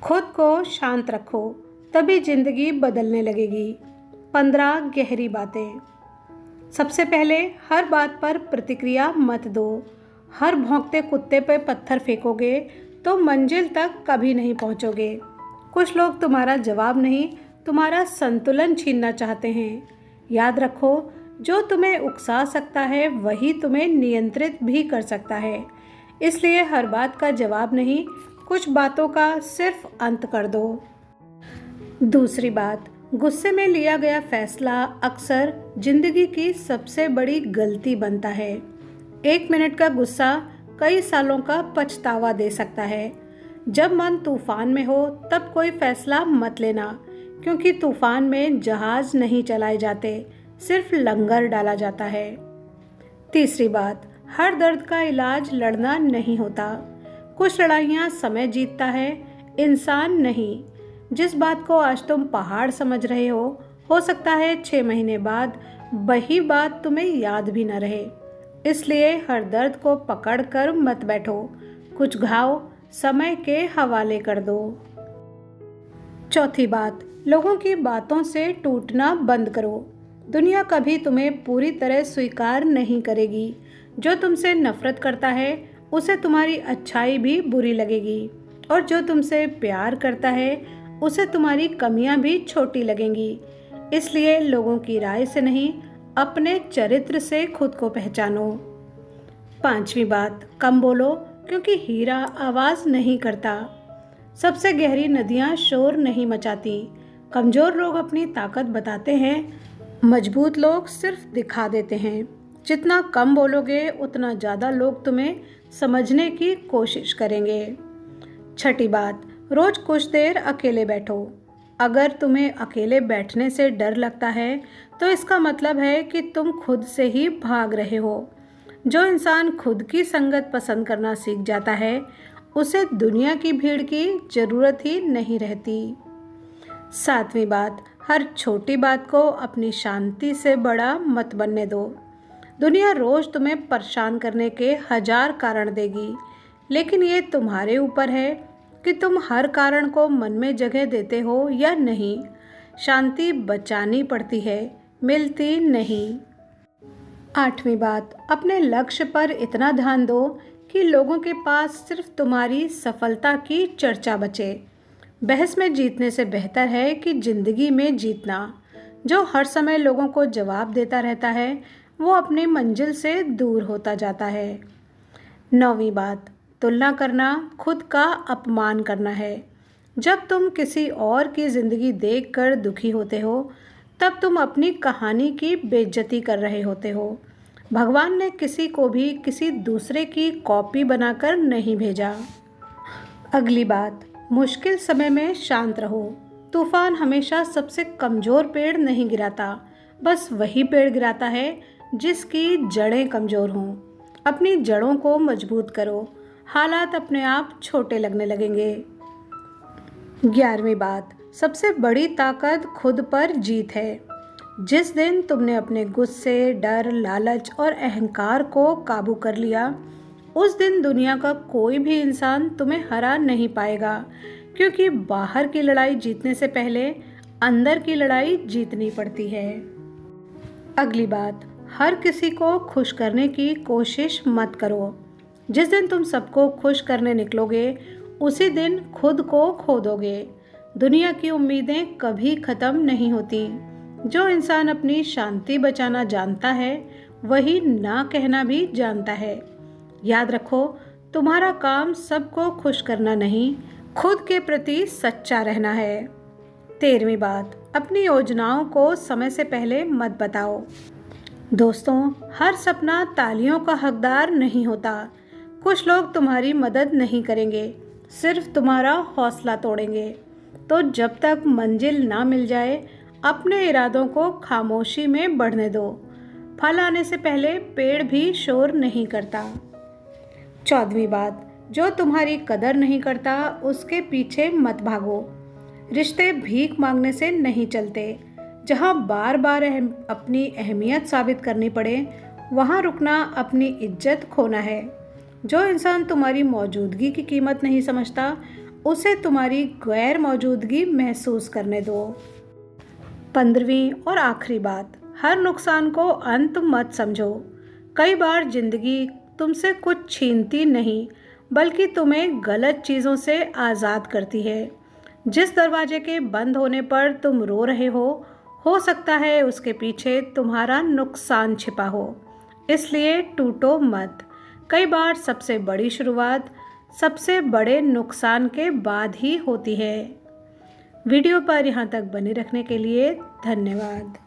खुद को शांत रखो, तभी जिंदगी बदलने लगेगी। 15 गहरी बातें। सबसे पहले, हर बात पर प्रतिक्रिया मत दो। हर भौंकते कुत्ते पर पत्थर फेंकोगे तो मंजिल तक कभी नहीं पहुंचोगे। कुछ लोग तुम्हारा जवाब नहीं, तुम्हारा संतुलन छीनना चाहते हैं। याद रखो, जो तुम्हें उकसा सकता है वही तुम्हें नियंत्रित भी कर सकता है। इसलिए हर बात का जवाब नहीं, कुछ बातों का सिर्फ अंत कर दो। दूसरी बात, गुस्से में लिया गया फैसला अक्सर जिंदगी की सबसे बड़ी गलती बनता है। 1 मिनट का गुस्सा कई सालों का पछतावा दे सकता है। जब मन तूफान में हो तब कोई फैसला मत लेना, क्योंकि तूफान में जहाज नहीं चलाए जाते, सिर्फ लंगर डाला जाता है। तीसरी बात, हर दर्द का इलाज लड़ना नहीं होता। कुछ लड़ाइयाँ समय जीतता है, इंसान नहीं। जिस बात को आज तुम पहाड़ समझ रहे हो सकता है 6 महीने बाद वही बात तुम्हें याद भी न रहे। इसलिए हर दर्द को पकड़ कर मत बैठो, कुछ घाव समय के हवाले कर दो। चौथी बात, लोगों की बातों से टूटना बंद करो। दुनिया कभी तुम्हें पूरी तरह स्वीकार नहीं करेगी। जो तुमसे नफरत करता है उसे तुम्हारी अच्छाई भी बुरी लगेगी, और जो तुमसे प्यार करता है उसे तुम्हारी कमियां भी छोटी लगेंगी। इसलिए लोगों की राय से नहीं, अपने चरित्र से खुद को पहचानो। पांचवी बात, कम बोलो, क्योंकि हीरा आवाज़ नहीं करता। सबसे गहरी नदियाँ शोर नहीं मचाती। कमज़ोर लोग अपनी ताकत बताते हैं, मजबूत लोग सिर्फ दिखा देते हैं। जितना कम बोलोगे उतना ज़्यादा लोग तुम्हें समझने की कोशिश करेंगे। छठी बात, रोज़ कुछ देर अकेले बैठो। अगर तुम्हें अकेले बैठने से डर लगता है तो इसका मतलब है कि तुम खुद से ही भाग रहे हो। जो इंसान खुद की संगत पसंद करना सीख जाता है उसे दुनिया की भीड़ की ज़रूरत ही नहीं रहती। सातवीं बात, हर छोटी बात को अपनी शांति से बड़ा मत बनने दो। दुनिया रोज़ तुम्हें परेशान करने के 1000 कारण देगी, लेकिन ये तुम्हारे ऊपर है कि तुम हर कारण को मन में जगह देते हो या नहीं। शांति बचानी पड़ती है, मिलती नहीं। आठवीं बात, अपने लक्ष्य पर इतना ध्यान दो कि लोगों के पास सिर्फ तुम्हारी सफलता की चर्चा बचे। बहस में जीतने से बेहतर है कि जिंदगी में जीतना। जो हर समय लोगों को जवाब देता रहता है वो अपनी मंजिल से दूर होता जाता है। 9वीं बात, तुलना करना खुद का अपमान करना है। जब तुम किसी और की ज़िंदगी देखकर दुखी होते हो तब तुम अपनी कहानी की बेइज्जती कर रहे होते हो। भगवान ने किसी को भी किसी दूसरे की कॉपी बनाकर नहीं भेजा। अगली बात, मुश्किल समय में शांत रहो। तूफान हमेशा सबसे कमज़ोर पेड़ नहीं गिराता, बस वही पेड़ गिराता है जिसकी जड़ें कमज़ोर हों। अपनी जड़ों को मजबूत करो, हालात अपने आप छोटे लगने लगेंगे। 11वीं बात, सबसे बड़ी ताकत खुद पर जीत है। जिस दिन तुमने अपने गुस्से, डर, लालच और अहंकार को काबू कर लिया, उस दिन दुनिया का कोई भी इंसान तुम्हें हरा नहीं पाएगा, क्योंकि बाहर की लड़ाई जीतने से पहले अंदर की लड़ाई जीतनी पड़ती है। अगली बात, हर किसी को खुश करने की कोशिश मत करो। जिस दिन तुम सबको खुश करने निकलोगे उसी दिन खुद को खो दोगे। दुनिया की उम्मीदें कभी ख़त्म नहीं होती। जो इंसान अपनी शांति बचाना जानता है वही ना कहना भी जानता है। याद रखो, तुम्हारा काम सबको खुश करना नहीं, खुद के प्रति सच्चा रहना है। 13वीं बात, अपनी योजनाओं को समय से पहले मत बताओ। दोस्तों, हर सपना तालियों का हकदार नहीं होता। कुछ लोग तुम्हारी मदद नहीं करेंगे, सिर्फ तुम्हारा हौसला तोड़ेंगे। तो जब तक मंजिल ना मिल जाए अपने इरादों को खामोशी में बढ़ने दो। फल आने से पहले पेड़ भी शोर नहीं करता। 14वीं बात, जो तुम्हारी कदर नहीं करता उसके पीछे मत भागो। रिश्ते भीख मांगने से नहीं चलते। जहाँ बार बार अपनी अहमियत साबित करनी पड़े वहाँ रुकना अपनी इज्जत खोना है। जो इंसान तुम्हारी मौजूदगी की कीमत नहीं समझता उसे तुम्हारी गैर मौजूदगी महसूस करने दो। 15वीं और आखिरी बात, हर नुकसान को अंत मत समझो। कई बार जिंदगी तुमसे कुछ छीनती नहीं, बल्कि तुम्हें गलत चीज़ों से आज़ाद करती है। जिस दरवाजे के बंद होने पर तुम रो रहे हो सकता है उसके पीछे तुम्हारा नुकसान छिपा हो। इसलिए टूटो मत। कई बार सबसे बड़ी शुरुआत सबसे बड़े नुकसान के बाद ही होती है। वीडियो पर यहाँ तक बने रखने के लिए धन्यवाद।